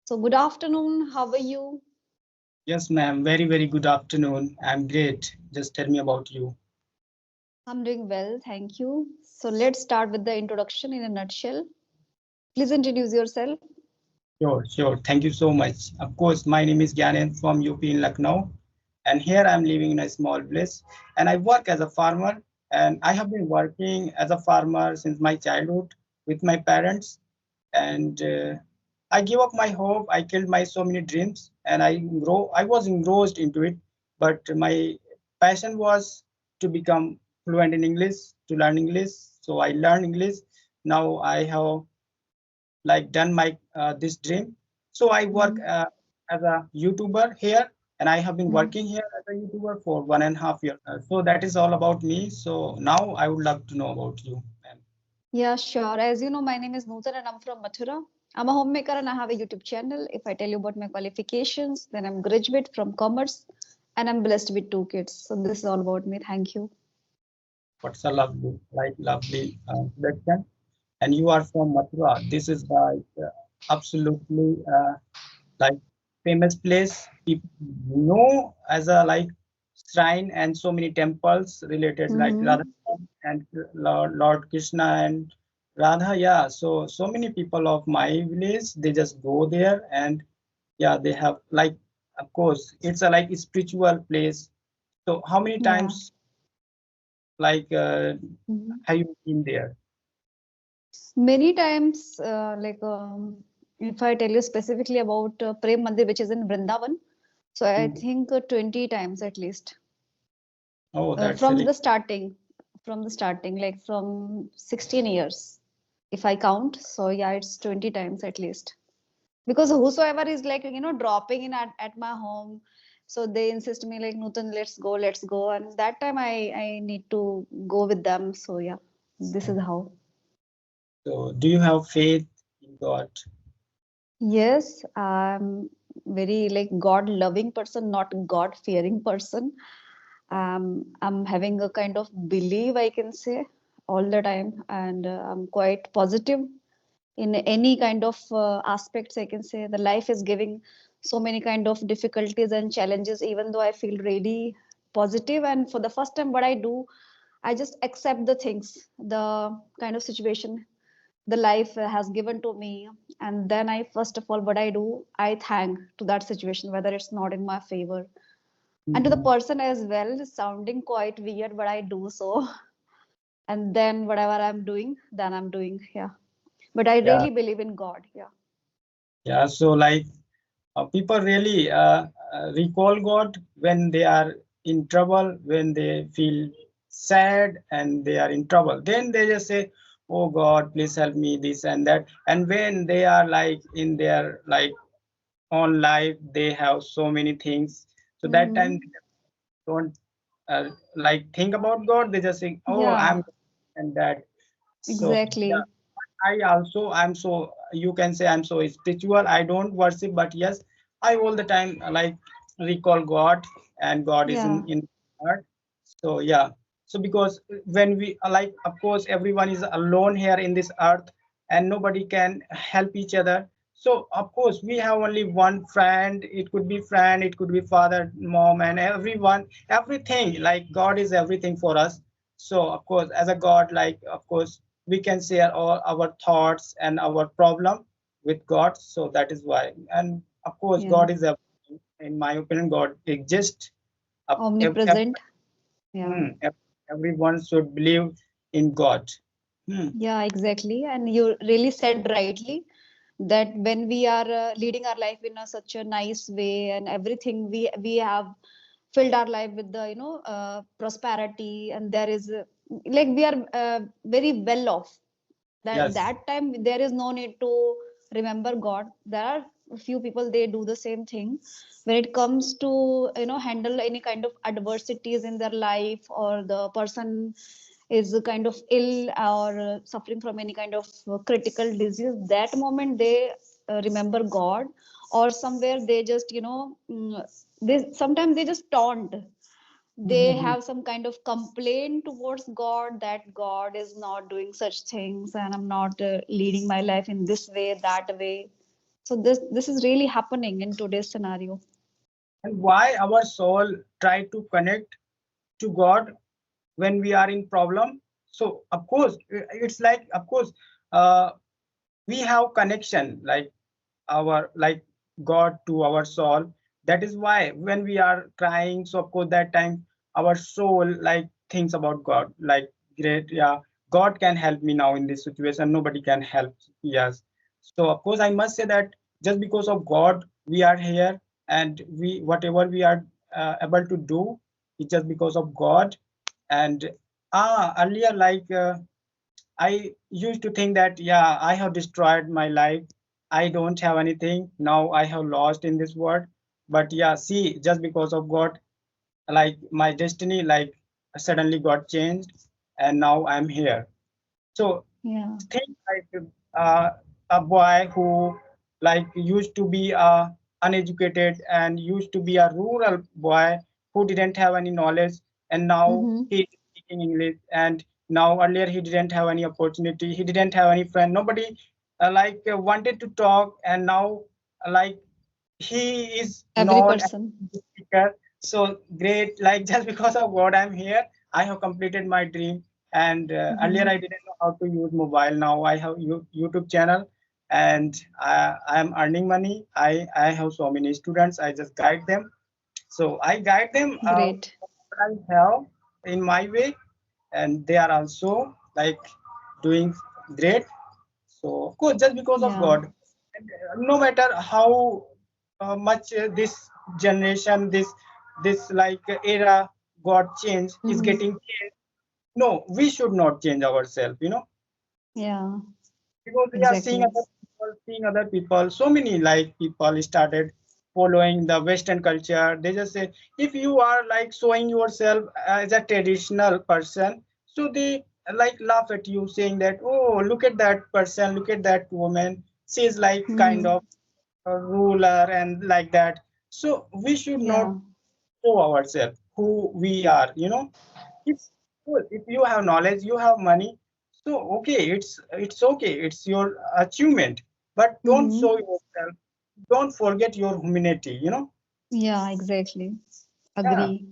So good afternoon. How are you? Yes, ma'am. Very, very good afternoon. I'm great. Just tell me about you. I'm doing well, thank you. So let's start with the introduction in a nutshell. Please introduce yourself. Sure, sure. Thank you so much. Of course, my name is Gyanen from UP in Lucknow, and here I'm living in a small village. And I work as a farmer, and I have been working as a farmer since my childhood with my parents. And I gave up my hope. I killed my so many dreams, and I was engrossed into it. But my passion was to become fluent in English, to learn English. So I learned English. Now I have like done my this dream. So I work Mhm. as a YouTuber here, and I have been Mhm. working here as a YouTuber for 1.5 years. So that is all about me. So now I would love to know about you, ma'am. Yeah, sure. As you know, my name is Nutan and I'm from Mathura. I'm a homemaker and I have a YouTube channel. If I tell you about my qualifications, then I'm graduate from commerce and I'm blessed with two kids. So this is all about me. Thank you. What's a lovely, like lovely introduction. And you are from Mathura. This is like absolutely like famous place. People know as a like shrine and so many temples related like Radha Mm-hmm. and Lord Krishna and Radha. Yeah, so many people of my village they just go there and yeah they have like of course it's a like spiritual place. So how many Yeah. times like Mhm. have you been there? Many times, if I tell you specifically about Prem Mandir, which is in Vrindavan, so I Hmm. think 20 times at least. Oh, that's From really the starting, like from 16 years, if I count. So yeah, it's 20 times at least. Because whosoever is like, dropping in at my home, so they insist me like, Nutan, let's go. And that time I need to go with them. So yeah, this is how. so. Do you have faith in God? Yes, I'm very like God loving person, not God fearing person. I'm having a kind of belief, I can say, all the time, and I'm quite positive in any kind of aspects. I can say the life is giving so many kind of difficulties and challenges. Even though I feel really positive, and for the first time, what I do, I just accept the things, the kind of situation the life has given to me, and then I first of all what I do, I thank to that situation whether it's not in my favor, and to the Mhm. person as well, sounding quite weird but I do so. And then whatever I'm doing, then I'm doing, yeah, but I Yeah, really believe in God, yeah. yeah. So like people really recall God when they are in trouble, when they feel sad and they are in trouble. Then they just say, "Oh God, please help me," this and that. And when they are like in their like own life, they have so many things. So that time Mm-hmm. they don't like think about God. They just think, "Oh, Yeah, I'm and that." So yeah, exactly. I'm so you can say I'm so spiritual. I don't worship, but yes, I all the time like recall God and God is Yeah. in heart. So yeah, so because when we like, of course, everyone is alone here in this earth, and nobody can help each other. So of course, we have only one friend. It could be friend, it could be father, mom, and everyone, everything. Like God is everything for us. So of course, as a God, like of course we can share all our thoughts and our problem with God. So that is why. And of course, Yeah, God is everything. In my opinion, God exists. omnipresent. Yeah. Everyone should believe in God. Hmm. Yeah, exactly. And you really said rightly that when we are leading our life in a, such a nice way, and everything we have filled our life with the prosperity, and there is like we are very well off. Yes. That time there is no need to remember God. There are a few people, they do the same thing when it comes to handle any kind of adversities in their life, or the person is kind of ill or suffering from any kind of critical disease. That moment they remember God, or somewhere they just they sometimes they just taunt, they Mhm. have some kind of complaint towards God, that God is not doing such things and I'm not leading my life in this way, that way. So this is really happening in today's scenario. And why our soul try to connect to God when we are in problem? So of course, it's like, of course, uh, we have connection like our like God to our soul. That is why when we are crying, so of course that time our soul like thinks about God, like great, yeah, God can help me now in this situation, nobody can help. Yes, so of course I must say that just because of God we are here, and we whatever we are able to do, it's just because of God. And earlier, like I used to think that, yeah, I have destroyed my life. I don't have anything. Now I have lost in this world. But yeah, see, just because of God, like my destiny, like suddenly got changed, and now I'm here. So Yeah. think like a boy who like used to be uneducated and used to be a rural boy who didn't have any knowledge, and now Mm-hmm. he is speaking English. And now earlier he didn't have any opportunity, he didn't have any friend, nobody wanted to talk, and now like he is Every known as person. a speaker. So great, like just because of God I'm here, I have completed my dream. And earlier Mm-hmm. I didn't know how to use mobile, now I have YouTube channel, and I am earning money. I have so many students, I just guide them. So I guide them Great. what I have in my way, and they are also like doing great. So of course, just because of Yeah. God, and no matter how much this generation, this like era got changed, is Mm-hmm. getting changed. No, we should not change ourselves. Yeah. Because we are Exactly. seeing other people. So many like people started following the Western culture. They just say if you are like showing yourself as a traditional person, so they like laugh at you, saying that, oh, look at that person, look at that woman, she is like kind Mm-hmm. of a ruler and like that. So we should not Yeah. show ourselves who we are. if if you have knowledge, you have money, so okay, it's okay, it's your achievement, but don't Mm-hmm. show yourself, don't forget your humanity. Yeah, exactly. Yeah, Agree.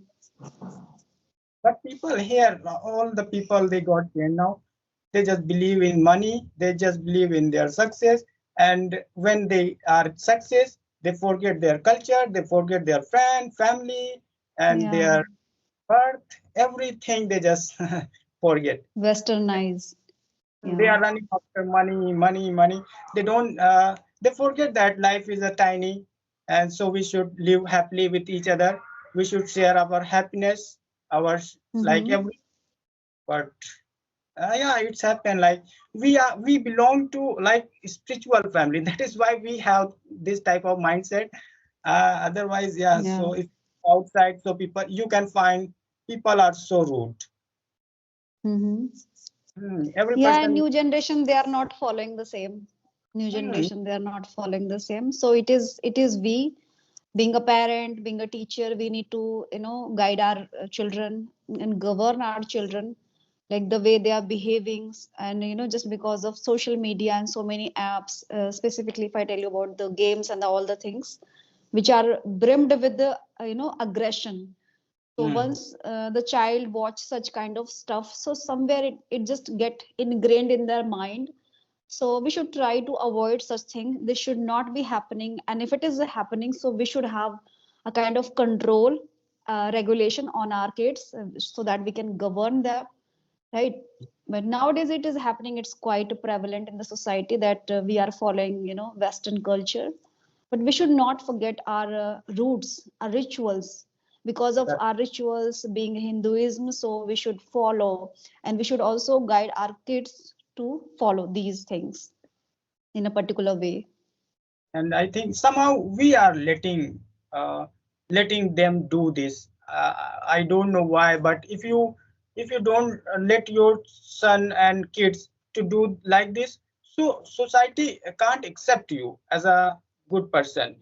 but people here, all the people they got here now, they just believe in money, they just believe in their success, and when they are success, they forget their culture, they forget their friend, family, and Yeah. their birth, everything they just forget. Westernize. They Yeah. are running after money, money, money. They don't they forget that life is a tiny, and so we should live happily with each other. We should share our happiness, our like Mm-hmm. every. But yeah, it's happened, like we belong to like spiritual family. That is why we have this type of mindset. Otherwise, yeah, Yeah. so if outside, so people, you can find people are so rude. Mm-hmm. Every Yeah, and person. new generation, they are not following the same. New Hmm, generation, they are not following the same. So it is we, being a parent, being a teacher, we need to, guide our children and govern our children, like the way they are behaving. And, just because of social media and so many apps, specifically if I tell you about the games and all the things, which are brimmed with the, aggression. So hmm. once the child watch such kind of stuff, so somewhere it just get ingrained in their mind. So we should try to avoid such thing. This should not be happening. And if it is happening, so we should have a kind of control, regulation on our kids, so that we can govern them, right? But nowadays it is happening. It's quite prevalent in the society that we are following, Western culture. But we should not forget our roots, our rituals. Because of our rituals being Hinduism, so we should follow, and we should also guide our kids to follow these things in a particular way. And I think somehow we are letting them do this. I don't know why, but if you don't let your son and kids to do like this, so society can't accept you as a good person.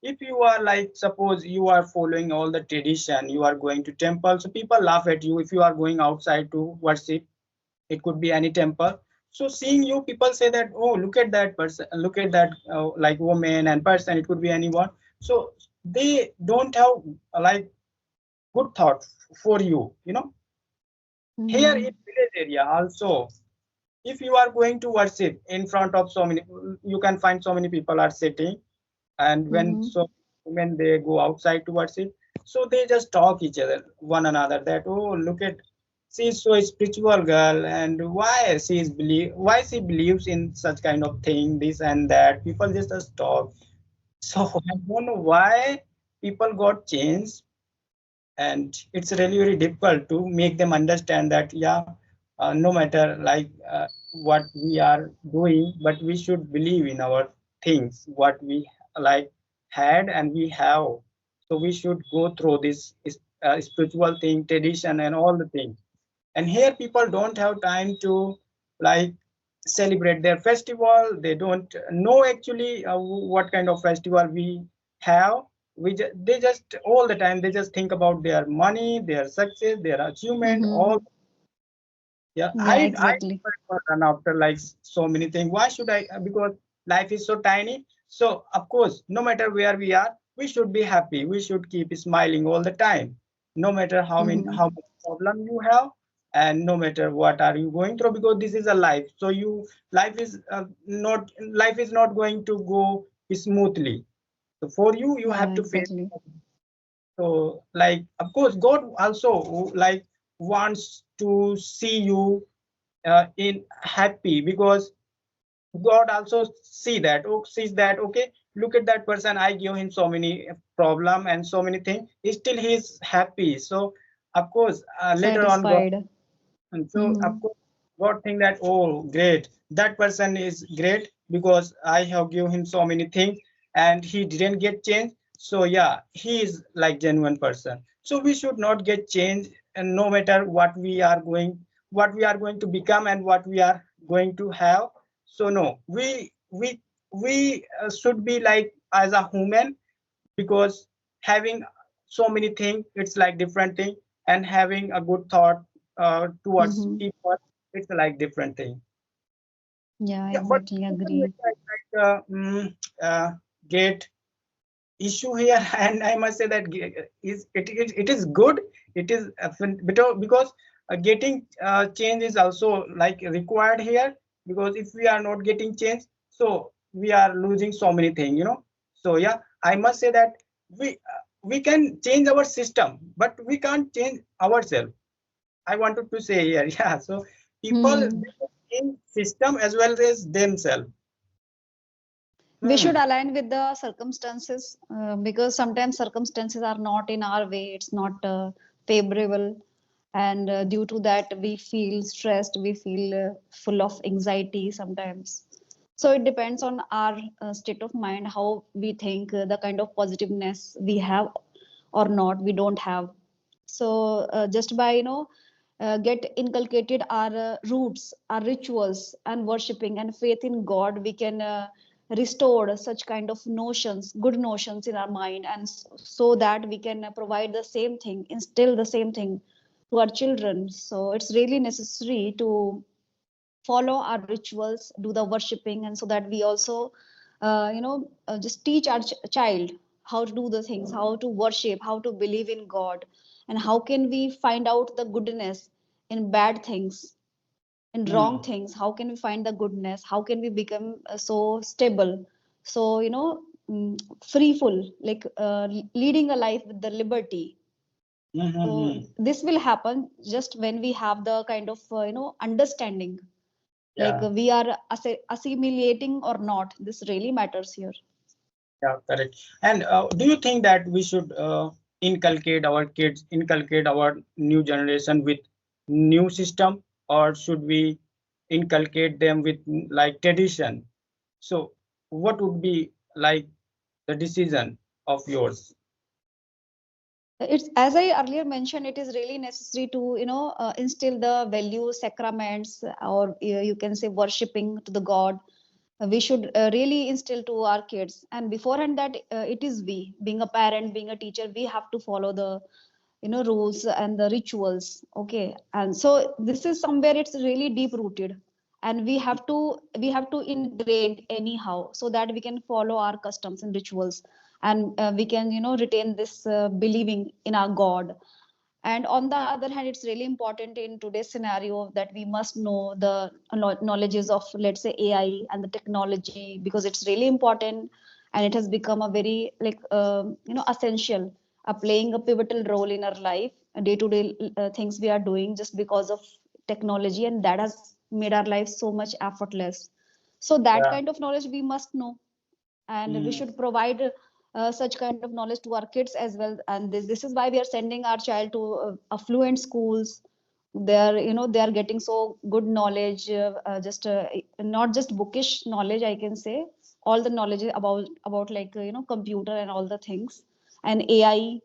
If you are like, suppose you are following all the tradition, you are going to temple, so people laugh at you if you are going outside to worship. It could be any temple. So seeing you, people say that, oh, look at that person, look at that like woman and person, it could be anyone. So they don't have like good thought for you, you know. Here in Mm-hmm. village area also, if you are going to worship in front of so many, you can find so many people are sitting, and when Mm-hmm. so when they go outside to worship, so they just talk each other one another that, oh, look at, she's so spiritual girl, and why she believes in such kind of thing, this and that, people just talk. So I don't know why people got changed, and it's really very difficult to make them understand that, yeah, no matter like what we are doing, but we should believe in our things what we like had and we have. So we should go through this spiritual thing, tradition, and all the things. And here people don't have time to like celebrate their festival. They don't know actually what kind of festival we have. They just all the time they just think about their money, their success, their achievement, Mm-hmm. all. Yeah, Yeah, I exactly. never run after like so many things. Why should I? Because life is so tiny. So of course, no matter where we are, we should be happy. We should keep smiling all the time, no matter Mm-hmm. how much problem you have, and no matter what are you going through. Because this is a life. So life is not going to go smoothly. So for you, you Yeah, have to face. exactly. So like of course, God also like wants to see you in happy, because God also sees that, okay, look at that person, I give him so many problem and so many things, still he is happy. So of course later on God, Satisfied. and so Mm-hmm. of course God think that, oh great, that person is great because I have given him so many things and he didn't get changed. So yeah, he is like genuine person. So we should not get changed, and no matter what we are going to become and what we are going to have. So no, we should be like as a human, because having so many things, it's like different thing, and having a good thought towards Mm-hmm. people, it's like different thing. Yeah, Yeah, but exactly. social media Agree. is like great issue here. And I must say that it is good. It is because getting change is also like required here, because if we are not getting change, so we are losing so many things, you know. So yeah, I must say that we can change our system, but we can't change ourselves. I wanted to say here. Yeah, so people, Hmm. they can change system as well as themselves. We should Hmm. align with the circumstances, because sometimes circumstances are not in our way, it's not favorable, and due to that we feel stressed, we feel full of anxiety sometimes. So it depends on our state of mind, how we think, the kind of positiveness we have or not we don't have. So just by get inculcated our roots, our rituals and worshipping and faith in God, we can restore such kind of notions, good notions in our mind, and so that we can provide the same thing, instill the same thing to our children. So it's really necessary to follow our rituals, do the worshipping, and so that we also just teach our child how to do the things, how to worship, how to believe in God, and how can we find out the goodness in bad things, in wrong Hmm. things, how can we find the goodness, how can we become so stable, so mm, freeful, like leading a life with the liberty. So Hmm. this will happen just when we have the kind of understanding, like Yeah. we are assimilating or not, this really matters here. Yeah, correct. And do you think that we should inculcate our new generation with new system, or should we inculcate them with like tradition? So, what would be like the decision of yours? It's, as I earlier mentioned, it is really necessary to instill the values, sacraments, or you can say worshipping to the God. We should really instill to our kids, and beforehand that it is we, being a parent, being a teacher, we have to follow the rules and the rituals. Okay, and so this is somewhere it's really deep rooted, and we have to ingrain anyhow, so that we can follow our customs and rituals, and we can retain this believing in our god. And on the other hand, it's really important in today's scenario that we must know the knowledges of, let's say, AI and the technology, because it's really important, and it has become a very like essential, playing a pivotal role in our life, day to day things we are doing just because of technology, and that has made our life so much effortless. So that Yeah. kind of knowledge we must know, and we Mm. should provide such kind of knowledge to our kids as well. And this is why we are sending our child to affluent schools. They are getting so good knowledge, just not just bookish knowledge, I can say, all the knowledge about like computer and all the things, and AI.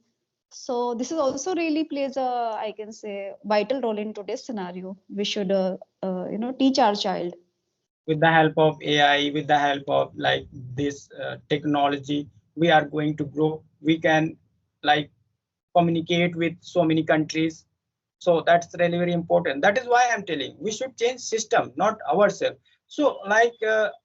So this is also really plays a, I can say, vital role in today's scenario. We should teach our child. With the help of AI, with the help of like this technology, we are going to grow. We can like communicate with so many countries. So that's really very important. That is why I'm telling we should change system, not ourselves. So like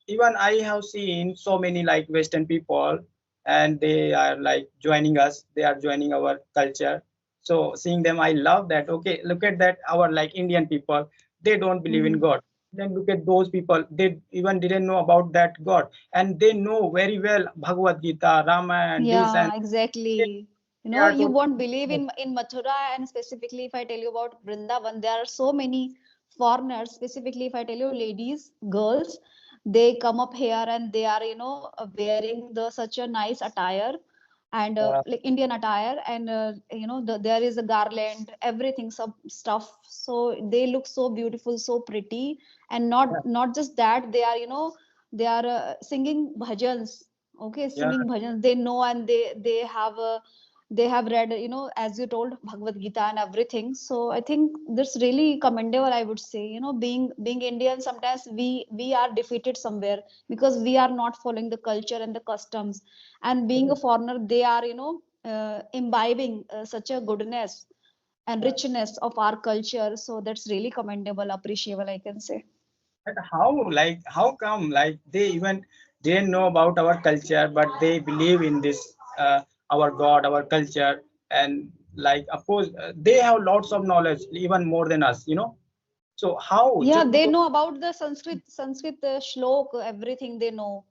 even I have seen so many like Western people, and they are like joining us. They are joining our culture. So seeing them, I love that. Okay, look at that. Our like Indian people, they don't believe in Hmm. God. Then look at those people. They even didn't know about that God, and they know very well Bhagavad Gita, Ramayana, and this, and Yeah, exactly. they are You totally. won't believe in Mathura, and specifically if I tell you about Vrindavan, there are so many foreigners. Specifically, if I tell you ladies, girls, they come up here and they are wearing the such a nice attire, and Uh, like Indian attire, and there is a garland, everything, some stuff. So they look so beautiful, so pretty, and yeah, not just that, they are they are singing bhajans. Okay, yeah. singing bhajans, they know, and they have read, as you told, Bhagavad Gita and everything. So I think that's really commendable, I would say. Being Indian, sometimes we are defeated somewhere because we are not following the culture and the customs, and being a foreigner, they are imbibing such a goodness and Yeah. richness of our culture. So that's really commendable, appreciable, I can say. But how, like, how come, like, they even didn't know about our culture, but they believe in this, our God, our culture, and like, of course, they have lots of knowledge, even more than us, you know. So how? Yeah, Just they because, know about the Sanskrit shlok, everything they know.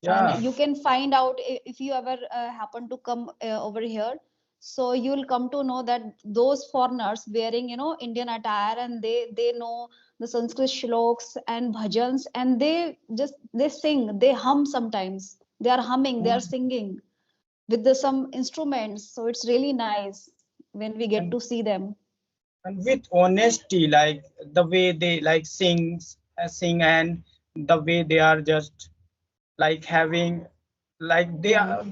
And yeah. you can find out, if you ever happen to come over here, so you'll come to know that those foreigners wearing Indian attire, and they know the Sanskrit shloks and bhajans, and they sing, they hum. Sometimes they are humming, they are Mm. singing with some instruments. So it's really nice when we get And to see them. and with honesty, like the way they like sing, and the way they are just like having, like they Yeah. are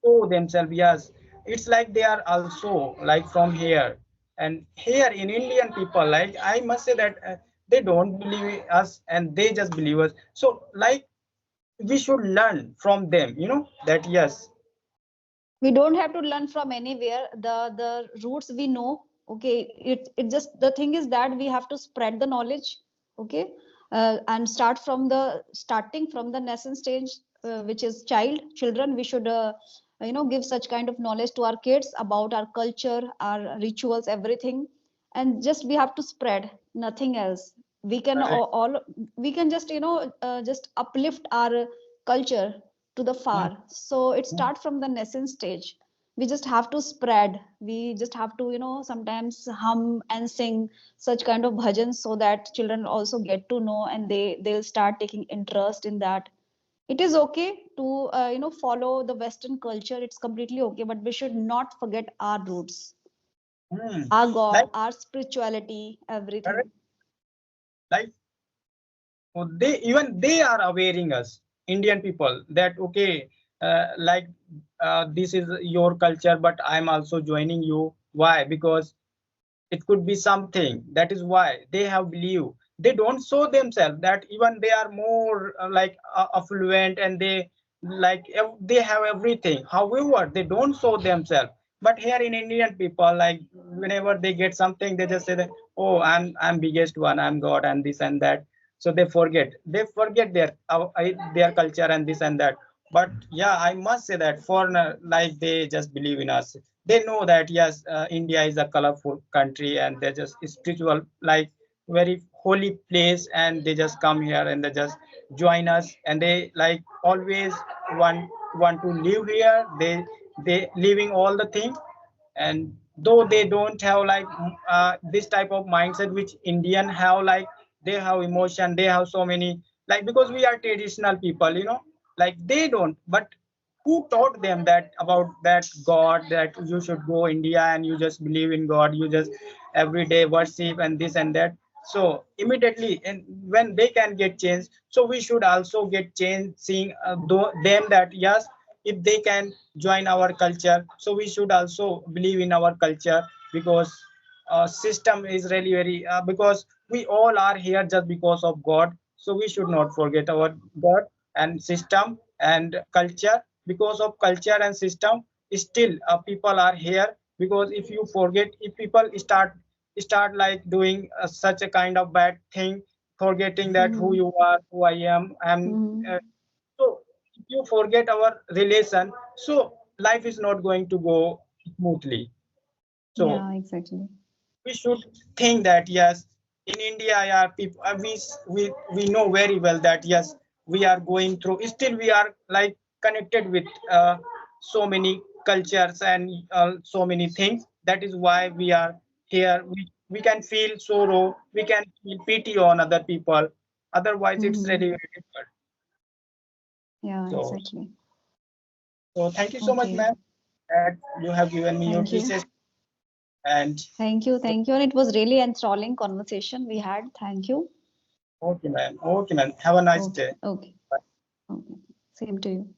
so themselves. Yes, it's like they are also like from here. And here in Indian people, like I must say that they don't believe us, and they just believe us. So like we should learn from them, you know, that yes. We don't have to learn from anywhere, the roots we know. Okay, it just, the thing is that we have to spread the knowledge. Okay, and starting from the nascent stage, which is children. We should give such kind of knowledge to our kids about our culture, our rituals, everything. And just we have to spread, nothing else. We can all we can just just uplift our culture to the Mm, far. So it mm, starts from the nascent stage. We just have to spread. We just have to sometimes hum and sing such kind of bhajans, so that children also get to know, and they'll start taking interest in that. It is okay to follow the Western culture. It's completely okay, but we should not forget our roots, mm. our god, Like our spirituality, everything. like they are awareing us Indian people that okay, like this is your culture, but I'm also joining you. Why? Because it could be something. That is why they have believe. They don't show themselves that even they are more like affluent, and they like they have everything. However, they don't show themselves. But here in Indian people, like whenever they get something, they just say that, oh, I'm biggest one, I'm God, and this and that. So they forget their culture and this and that. But yeah, I must say that foreigner, like, they just believe in us. They know that yes, India is a colorful country, and they're just spiritual, like very holy place, and they just come here and they just join us, and they like always want to live here. They living all the thing. And though they don't have like this type of mindset which Indian have, like they have emotion, they have so many, like, because we are traditional people, like they don't. But who taught them that about that God, that you should go India and you just believe in God, you just every day worship and this and that. So immediately, and when they can get changed, so we should also get changed, seeing them that yes, if they can join our culture, so we should also believe in our culture. Because system is really very because we all are here just because of God. So we should not forget our God and system and culture. Because of culture and system, still people are here. Because if you forget, if people start like doing such a kind of bad thing, forgetting that who Mm-hmm. you are, who I am, and Mm-hmm. so if you forget our relation, so life is not going to go smoothly. So Yeah, exactly. we should think that yes, in India, yeah, people, we know very well that yes, we are going through, still we are like connected with so many cultures and so many things. That is why we are here. We can feel sorrow, we can feel pity on other people. Otherwise it's Mm-hmm. really very difficult. Yeah, So exactly. thank you so much, Okay. ma'am, that you have given me your Thank you. pieces. And Thank you. Thank you. And it was really enthralling conversation we had. Thank you. okay, ma'am. Okay, ma'am. Have a nice Okay. day. Okay. Bye. Okay. Same to you.